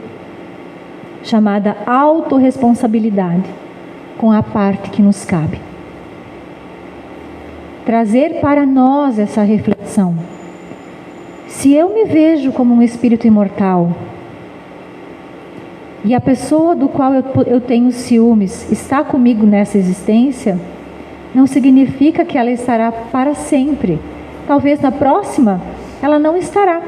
chamada autorresponsabilidade com a parte que nos cabe. Trazer para nós essa reflexão. Se eu me vejo como um espírito imortal e a pessoa do qual eu tenho ciúmes está comigo nessa existência, não significa que ela estará para sempre. Talvez na próxima ela não estará.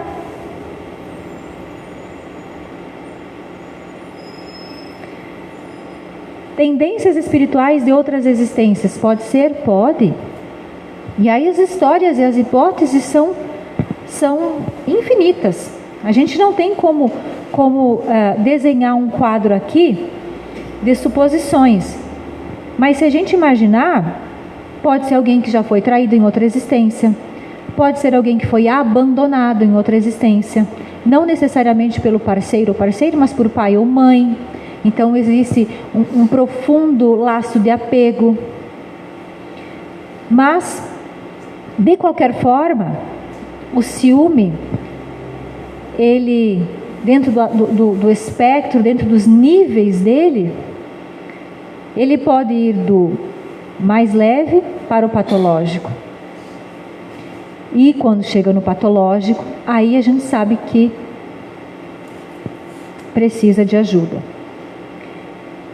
Tendências espirituais de outras existências, pode ser? Pode. E aí as histórias e as hipóteses são infinitas. A gente não tem como desenhar um quadro aqui de suposições. Mas se a gente imaginar, pode ser alguém que já foi traído em outra existência, pode ser alguém que foi abandonado em outra existência, não necessariamente pelo parceiro ou parceira, mas por pai ou mãe. Então existe um profundo laço de apego. Mas, de qualquer forma, o ciúme, ele, dentro do espectro, dentro dos níveis dele, ele pode ir do mais leve para o patológico. E quando chega no patológico, aí a gente sabe que precisa de ajuda.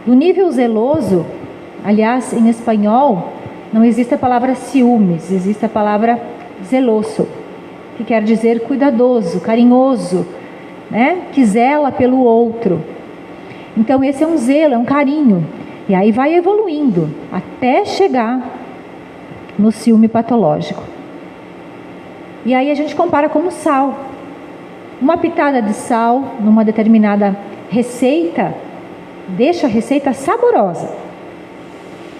No nível zeloso, aliás, em espanhol, não existe a palavra ciúmes, existe a palavra zeloso, que quer dizer cuidadoso, carinhoso, né? Que zela pelo outro. Então esse é um zelo, é um carinho. E aí vai evoluindo, até chegar no ciúme patológico. E aí a gente compara como sal. Uma pitada de sal numa determinada receita deixa a receita saborosa.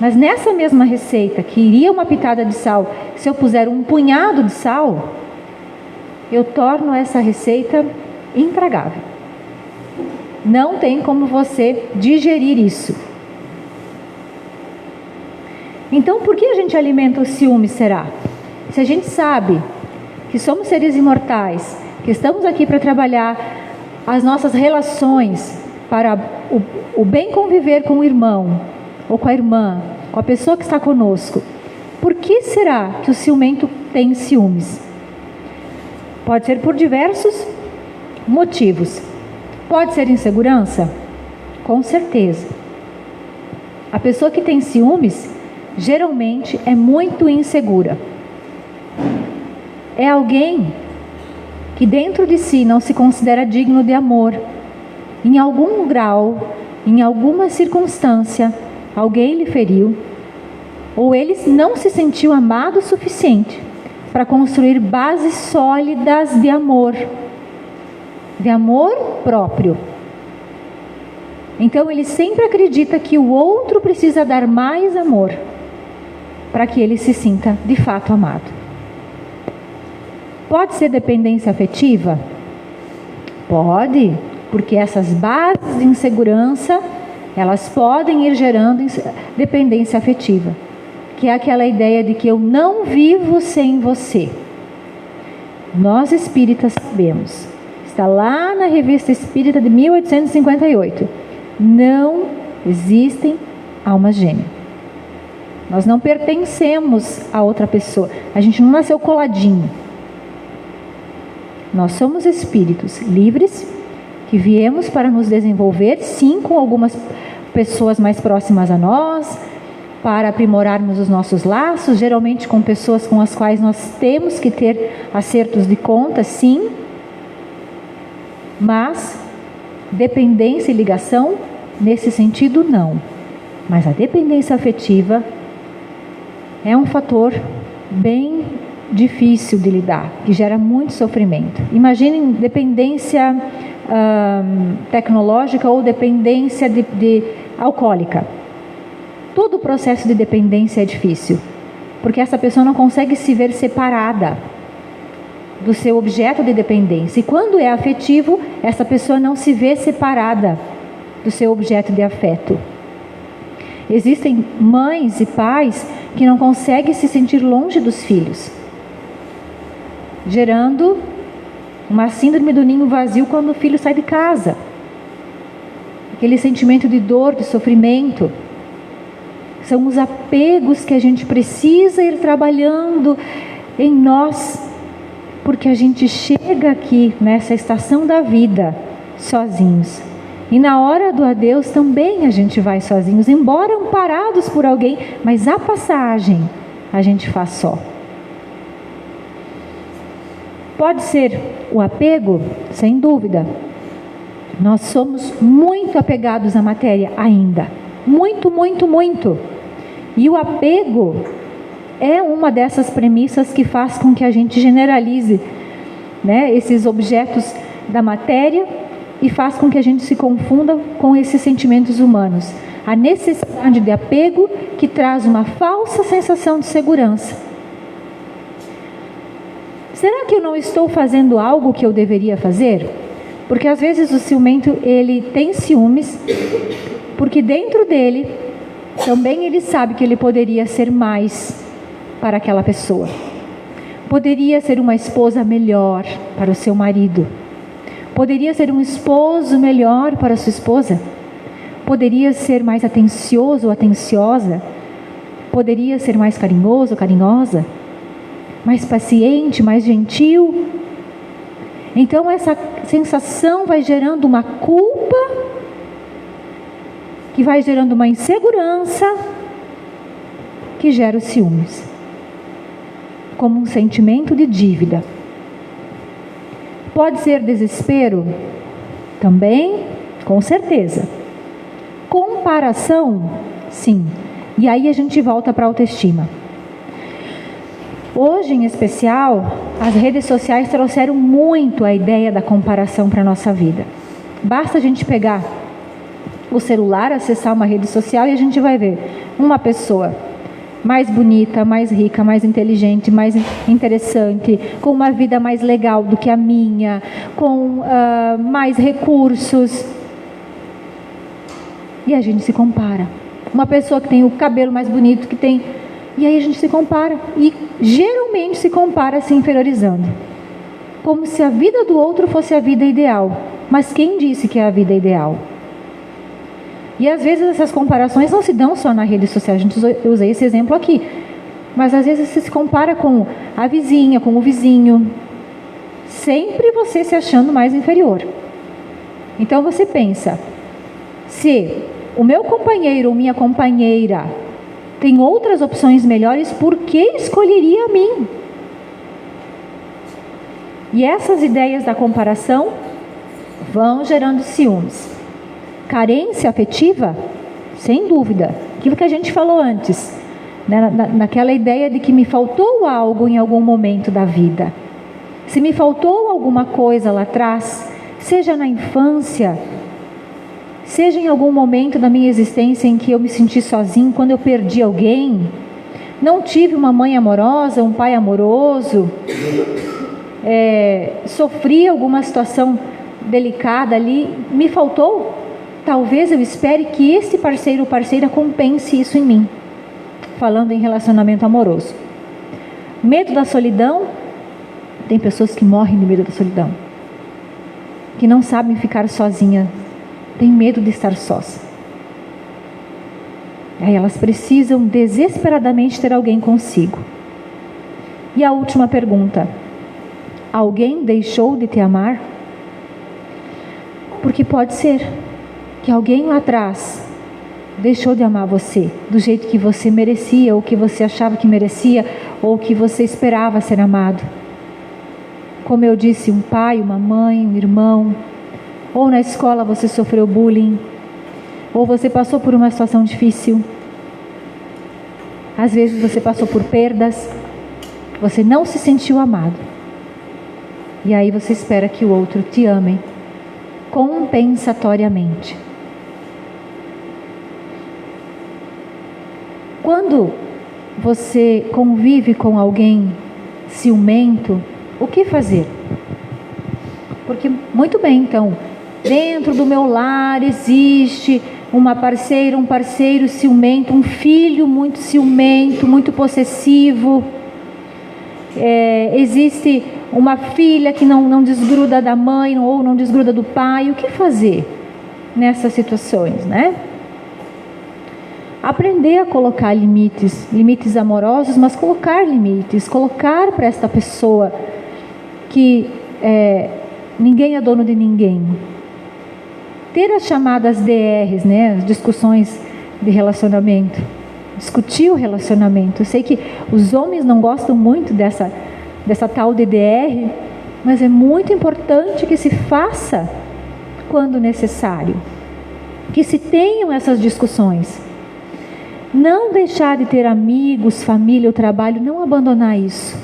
Mas nessa mesma receita, que iria uma pitada de sal, se eu puser um punhado de sal, eu torno essa receita intragável. Não tem como você digerir isso. Então, por que a gente alimenta o ciúme, será? Se a gente sabe que somos seres imortais, que estamos aqui para trabalhar as nossas relações, para o bem conviver com o irmão, ou com a irmã, com a pessoa que está conosco, por que será que o ciumento tem ciúmes? Pode ser por diversos motivos. Pode ser insegurança? Com certeza. A pessoa que tem ciúmes, geralmente é muito insegura. É alguém que dentro de si não se considera digno de amor. Em algum grau, em alguma circunstância, alguém lhe feriu, ou ele não se sentiu amado o suficiente para construir bases sólidas de amor próprio. Então ele sempre acredita que o outro precisa dar mais amor para que ele se sinta de fato amado. Pode ser dependência afetiva? Pode, porque essas bases de insegurança, elas podem ir gerando dependência afetiva, que é aquela ideia de que eu não vivo sem você. Nós espíritas sabemos, está lá na Revista Espírita de 1858, não existem almas gêmeas. Nós não pertencemos a outra pessoa, a gente não nasceu coladinho. Nós somos espíritos livres, que viemos para nos desenvolver, sim, com algumas pessoas mais próximas a nós, para aprimorarmos os nossos laços, geralmente com pessoas com as quais nós temos que ter acertos de conta, sim, mas dependência e ligação, nesse sentido, não. Mas a dependência afetiva é um fator bem difícil de lidar, que gera muito sofrimento. Imaginem dependência tecnológica ou dependência de alcoólica. Todo o processo de dependência é difícil, porque essa pessoa não consegue se ver separada do seu objeto de dependência. E quando é afetivo, essa pessoa não se vê separada do seu objeto de afeto. Existem mães e pais que não conseguem se sentir longe dos filhos, gerando uma síndrome do ninho vazio quando o filho sai de casa. Aquele sentimento de dor, de sofrimento. São os apegos que a gente precisa ir trabalhando em nós, porque a gente chega aqui nessa estação da vida sozinhos. E na hora do adeus também a gente vai sozinhos, embora amparados por alguém, mas a passagem a gente faz só. Pode ser o apego? Sem dúvida. Nós somos muito apegados à matéria ainda. Muito, muito, muito. E o apego é uma dessas premissas que faz com que a gente generalize, né, esses objetos da matéria e faz com que a gente se confunda com esses sentimentos humanos. A necessidade de apego que traz uma falsa sensação de segurança. Será que eu não estou fazendo algo que eu deveria fazer? Porque às vezes o ciumento, ele tem ciúmes, porque dentro dele, também ele sabe que ele poderia ser mais para aquela pessoa. Poderia ser uma esposa melhor para o seu marido. Poderia ser um esposo melhor para a sua esposa. Poderia ser mais atencioso ou atenciosa. Poderia ser mais carinhoso ou carinhosa. Mais paciente, mais gentil. Então essa sensação vai gerando uma culpa, que vai gerando uma insegurança, que gera os ciúmes, como um sentimento de dívida. Pode ser desespero? Também, com certeza. Comparação? Sim. E aí a gente volta para a autoestima. Hoje, em especial, as redes sociais trouxeram muito a ideia da comparação para a nossa vida. Basta a gente pegar o celular, acessar uma rede social e a gente vai ver uma pessoa mais bonita, mais rica, mais inteligente, mais interessante, com uma vida mais legal do que a minha, com mais recursos. E a gente se compara. Uma pessoa que tem o cabelo mais bonito, que tem... E aí a gente se compara. E geralmente se compara se inferiorizando. Como se a vida do outro fosse a vida ideal. Mas quem disse que é a vida ideal? E às vezes essas comparações não se dão só na rede social. Eu usei esse exemplo aqui. Mas às vezes você se compara com a vizinha, com o vizinho. Sempre você se achando mais inferior. Então você pensa, se o meu companheiro ou minha companheira tem outras opções melhores, por que escolheria a mim? E essas ideias da comparação vão gerando ciúmes. Carência afetiva, sem dúvida, aquilo que a gente falou antes, né? Naquela ideia de que me faltou algo em algum momento da vida. Se me faltou alguma coisa lá atrás, seja na infância, seja em algum momento da minha existência em que eu me senti sozinho, quando eu perdi alguém, não tive uma mãe amorosa, um pai amoroso, sofri alguma situação delicada ali, me faltou. Talvez eu espere que esse parceiro ou parceira compense isso em mim, falando em relacionamento amoroso. Medo da solidão, tem pessoas que morrem de medo da solidão, que não sabem ficar sozinhas, têm medo de estar sós. Aí elas precisam desesperadamente ter alguém consigo. E a última pergunta: alguém deixou de te amar? Porque pode ser que alguém lá atrás deixou de amar você do jeito que você merecia, ou que você achava que merecia, ou que você esperava ser amado. Como eu disse, um pai, uma mãe, um irmão, ou na escola você sofreu bullying, ou você passou por uma situação difícil. Às vezes você passou por perdas, você não se sentiu amado. E aí você espera que o outro te ame compensatoriamente. Quando você convive com alguém ciumento, o que fazer? Porque, muito bem, então, dentro do meu lar existe uma parceira, um parceiro ciumento, um filho muito ciumento, muito possessivo. Existe uma filha que não desgruda da mãe ou não desgruda do pai. O que fazer nessas situações, né? Aprender a colocar limites amorosos, mas colocar limites, colocar para esta pessoa que ninguém é dono de ninguém. Ter as chamadas DRs, né, as discussões de relacionamento, discutir o relacionamento. Eu sei que os homens não gostam muito dessa tal de DR, mas é muito importante que se faça quando necessário, que se tenham essas discussões. Não deixar de ter amigos, família, o trabalho, não abandonar isso.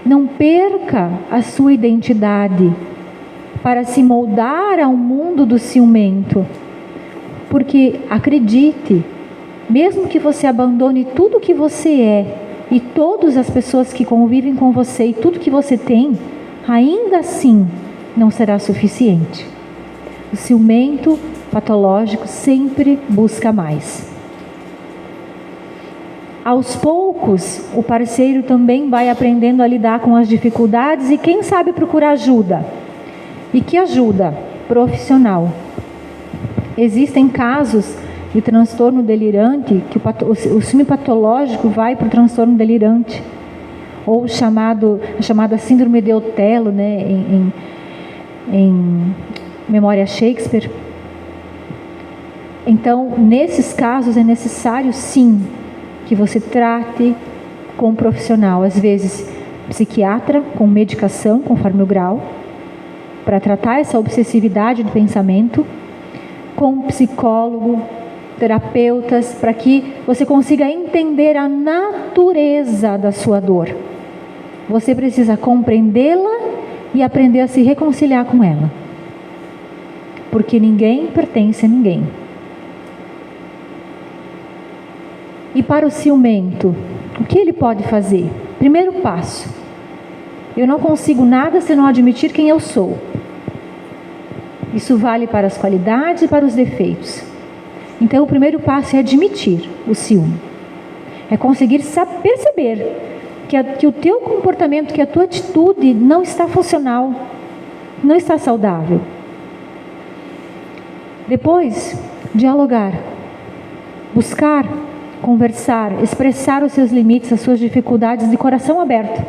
Não perca a sua identidade para se moldar ao mundo do ciumento. Porque, acredite, mesmo que você abandone tudo que você é e todas as pessoas que convivem com você e tudo que você tem, ainda assim não será suficiente. O ciumento patológico sempre busca mais. Aos poucos, o parceiro também vai aprendendo a lidar com as dificuldades e, quem sabe, procurar ajuda. E que ajuda? Profissional. Existem casos de transtorno delirante, que o ciúme patológico vai para o transtorno delirante, ou a chamada síndrome de Otelo, né, em memória Shakespeare. Então, nesses casos é necessário, sim, que você trate com um profissional, às vezes psiquiatra, com medicação, conforme o grau, para tratar essa obsessividade do pensamento, com um psicólogo, terapeutas, para que você consiga entender a natureza da sua dor. Você precisa compreendê-la e aprender a se reconciliar com ela. Porque ninguém pertence a ninguém. E para o ciumento, o que ele pode fazer? Primeiro passo: eu não consigo nada se não admitir quem eu sou. Isso vale para as qualidades e para os defeitos. Então o primeiro passo é admitir o ciúme. É conseguir perceber que o teu comportamento, que a tua atitude não está funcional, não está saudável. Depois, dialogar, buscar, conversar, expressar os seus limites, as suas dificuldades de coração aberto.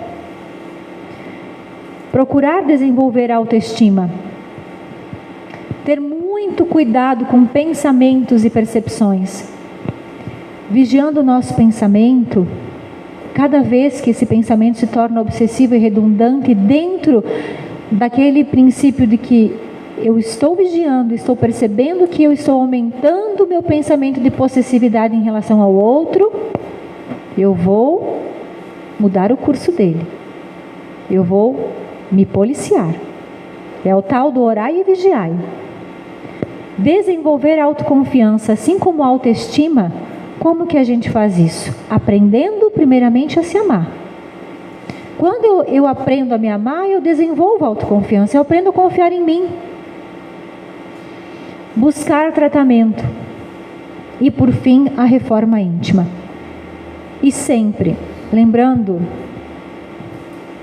Procurar desenvolver a autoestima. Ter muito cuidado com pensamentos e percepções. Vigiando o nosso pensamento, cada vez que esse pensamento se torna obsessivo e redundante dentro daquele princípio de que eu estou vigiando, estou percebendo que eu estou aumentando o meu pensamento de possessividade em relação ao outro, eu vou mudar o curso dele. Eu vou me policiar. É o tal do orai e vigiai. Desenvolver a autoconfiança, assim como a autoestima. Como que a gente faz isso? Aprendendo primeiramente a se amar. Quando eu aprendo a me amar, eu desenvolvo a autoconfiança, eu aprendo a confiar em mim. Buscar tratamento. E por fim, a reforma íntima. E sempre, lembrando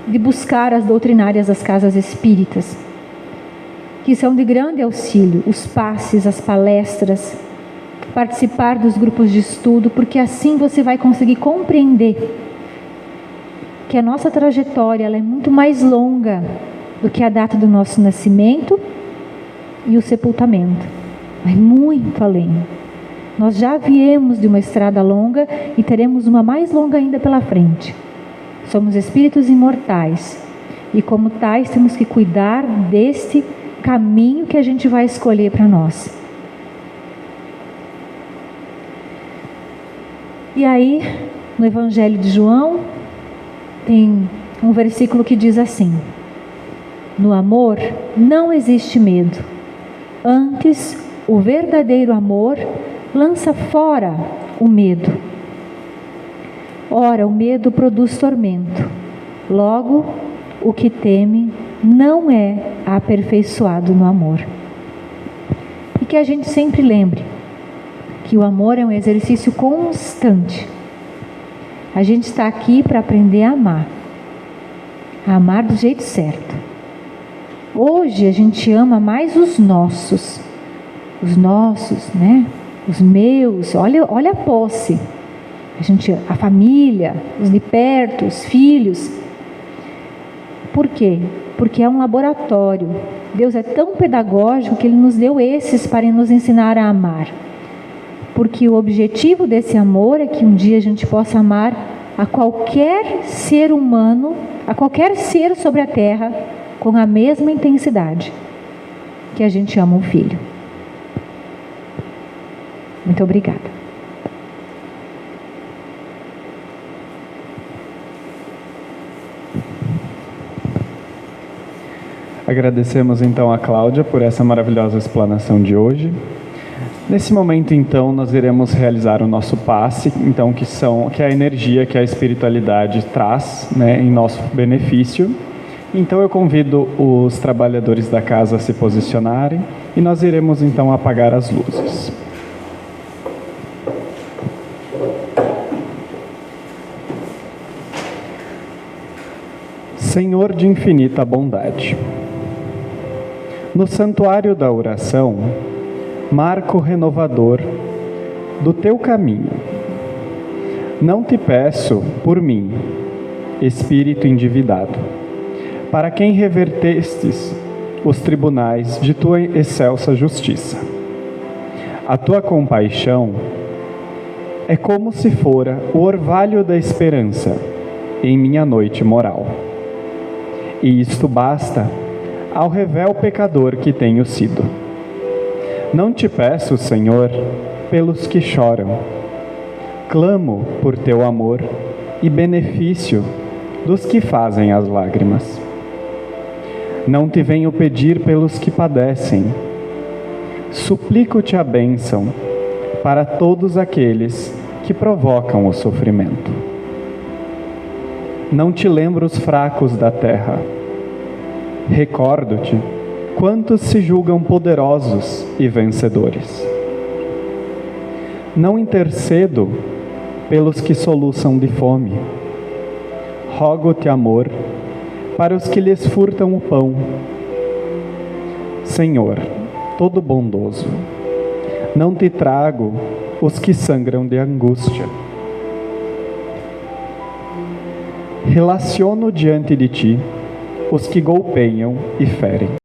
de buscar as doutrinárias das casas espíritas, que são de grande auxílio, os passes, as palestras, participar dos grupos de estudo, porque assim você vai conseguir compreender que a nossa trajetória ela é muito mais longa do que a data do nosso nascimento e o sepultamento. Vai muito além. Nós já viemos de uma estrada longa e teremos uma mais longa ainda pela frente. Somos espíritos imortais e como tais temos que cuidar deste caminho que a gente vai escolher para nós. E aí, no Evangelho de João, tem um versículo que diz assim: no amor não existe medo, antes o verdadeiro amor lança fora o medo. Ora, o medo produz tormento, logo o que teme não é aperfeiçoado no amor. E que a gente sempre lembre que o amor é um exercício constante. A gente está aqui para aprender a amar do jeito certo. Hoje a gente ama mais os nossos, né? Os meus, olha a posse. A família, os de perto, os filhos. Por quê? Porque é um laboratório. Deus é tão pedagógico que Ele nos deu esses para nos ensinar a amar. Porque o objetivo desse amor é que um dia a gente possa amar a qualquer ser humano, a qualquer ser sobre a terra, com a mesma intensidade que a gente ama um filho. Muito obrigada. Agradecemos então a Cláudia por essa maravilhosa explanação de hoje. Nesse momento, então, nós iremos realizar o nosso passe, então, que é a energia que a espiritualidade traz, né, em nosso benefício. Então, eu convido os trabalhadores da casa a se posicionarem e nós iremos, então, apagar as luzes. Senhor de infinita bondade, no santuário da oração, marco renovador do teu caminho. Não te peço por mim, espírito endividado, para quem revertestes os tribunais de tua excelsa justiça. A tua compaixão é como se fora o orvalho da esperança em minha noite moral. E isto basta ao revel pecador que tenho sido. Não te peço, Senhor, pelos que choram. Clamo por teu amor e benefício dos que fazem as lágrimas. Não te venho pedir pelos que padecem. Suplico-te a bênção para todos aqueles que provocam o sofrimento. Não te lembro os fracos da terra. Recordo-te quantos se julgam poderosos e vencedores. Não intercedo pelos que soluçam de fome. Rogo-te amor para os que lhes furtam o pão. Senhor, todo bondoso, não te trago os que sangram de angústia. Relaciono diante de ti os que golpeiam e ferem.